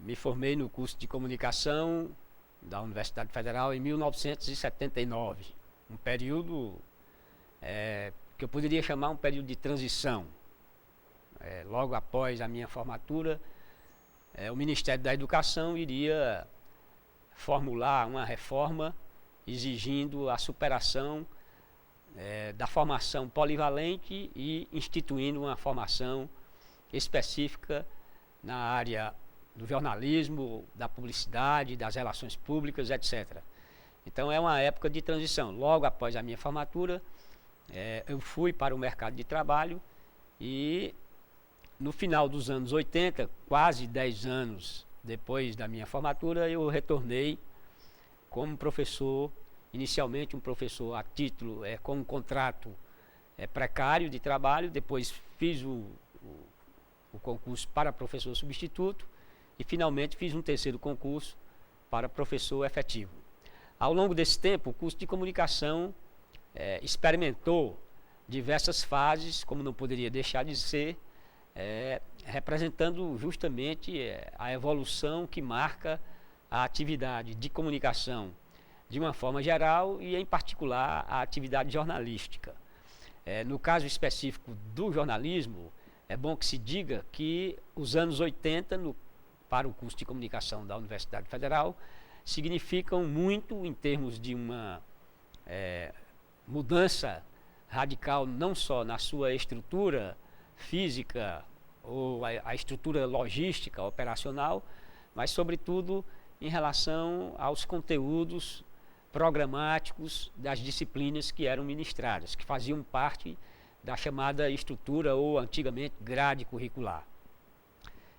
Me formei no curso de comunicação da Universidade Federal em 1979. Um período que eu poderia chamar um período de transição. Logo após a minha formatura, o Ministério da Educação iria formular uma reforma exigindo a superação da formação polivalente e instituindo uma formação específica na área do jornalismo, da publicidade, das relações públicas, etc. Então é uma época de transição. Logo após a minha formatura, eu fui para o mercado de trabalho e no final dos anos 80, quase 10 anos depois da minha formatura, eu retornei como professor, inicialmente um professor a título, com um contrato precário de trabalho, depois fiz o concurso para professor substituto e finalmente fiz um terceiro concurso para professor efetivo. Ao longo desse tempo, o curso de comunicação experimentou diversas fases, como não poderia deixar de ser, representando justamente a evolução que marca a atividade de comunicação de uma forma geral e, em particular, a atividade jornalística. No caso específico do jornalismo, é bom que se diga que os anos 80, para o curso de comunicação da Universidade Federal, significam muito em termos de uma mudança radical, não só na sua estrutura física ou a estrutura logística, operacional, mas, sobretudo, em relação aos conteúdos programáticos das disciplinas que eram ministradas, que faziam parte da chamada estrutura ou, antigamente, grade curricular.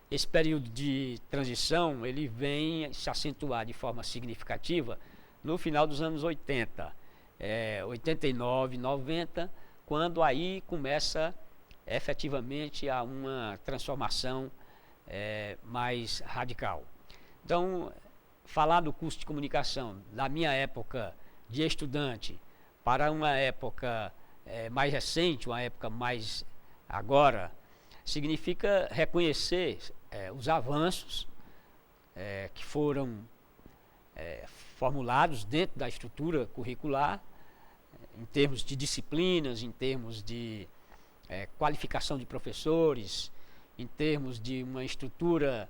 Esse período de transição, ele vem se acentuar de forma significativa no final dos anos 80, 89, 90, quando aí começa efetivamente a uma transformação mais radical. Então, falar do curso de comunicação da minha época de estudante para uma época mais recente, uma época mais agora, significa reconhecer os avanços que foram formulados dentro da estrutura curricular, em termos de disciplinas, em termos de qualificação de professores, em termos de uma estrutura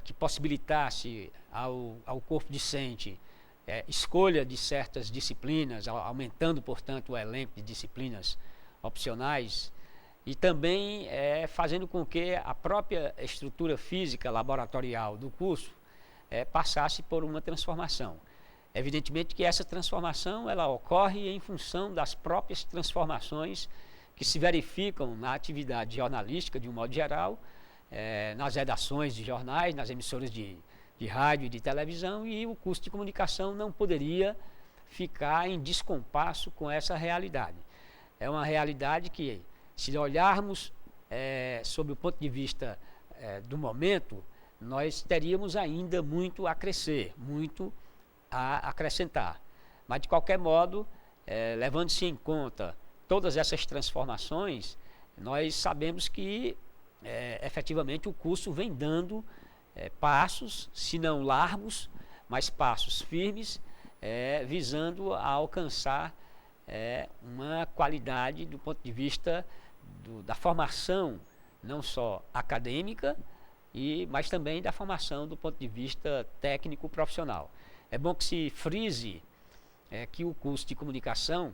que possibilitasse ao corpo docente escolha de certas disciplinas, aumentando, portanto, o elenco de disciplinas opcionais, e também fazendo com que a própria estrutura física laboratorial do curso passasse por uma transformação. Evidentemente que essa transformação ela ocorre em função das próprias transformações que se verificam na atividade jornalística, de um modo geral, nas redações de jornais, nas emissoras de rádio e de televisão, e o curso de comunicação não poderia ficar em descompasso com essa realidade. É uma realidade que, se olharmos sob o ponto de vista do momento, nós teríamos ainda muito a crescer, muito a acrescentar. Mas, de qualquer modo, levando-se em conta todas essas transformações, nós sabemos que, efetivamente, o curso vem dando passos, se não largos, mas passos firmes, visando a alcançar uma qualidade do ponto de vista da formação, não só acadêmica, mas também da formação do ponto de vista técnico-profissional. É bom que se frise que o curso de comunicação,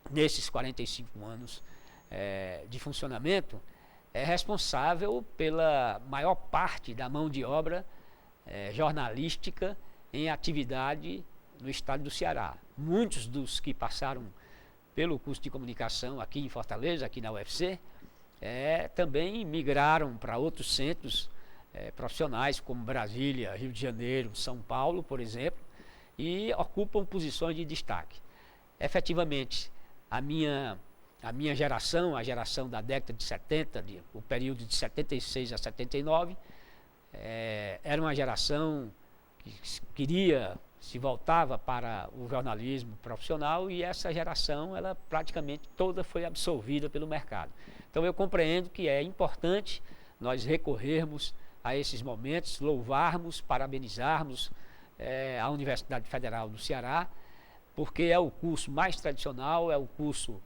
nesses 45 anos de funcionamento, é responsável pela maior parte da mão de obra jornalística em atividade no estado do Ceará. Muitos dos que passaram pelo curso de comunicação aqui em Fortaleza, aqui na UFC, também migraram para outros centros profissionais, como Brasília, Rio de Janeiro, São Paulo, por exemplo, e ocupam posições de destaque. Efetivamente, a minha geração, a geração da década de 70, o período de 76 a 79, era uma geração que se voltava para o jornalismo profissional, e essa geração, ela praticamente toda foi absorvida pelo mercado. Então eu compreendo que é importante nós recorrermos a esses momentos, louvarmos, parabenizarmos a Universidade Federal do Ceará, porque é o curso mais tradicional, é o curso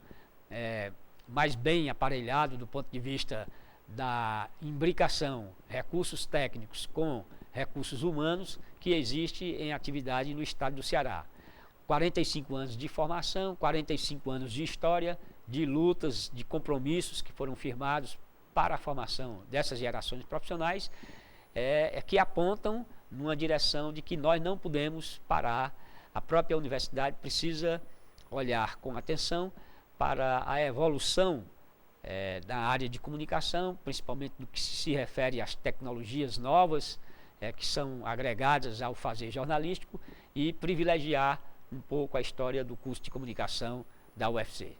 mais bem aparelhado do ponto de vista da imbricação, recursos técnicos com recursos humanos que existe em atividade no estado do Ceará. 45 anos de formação, 45 anos de história, de lutas, de compromissos que foram firmados para a formação dessas gerações profissionais, que apontam numa direção de que nós não podemos parar. A própria universidade precisa olhar com atenção para a evolução da área de comunicação, principalmente no que se refere às tecnologias novas que são agregadas ao fazer jornalístico, e privilegiar um pouco a história do curso de comunicação da UFC.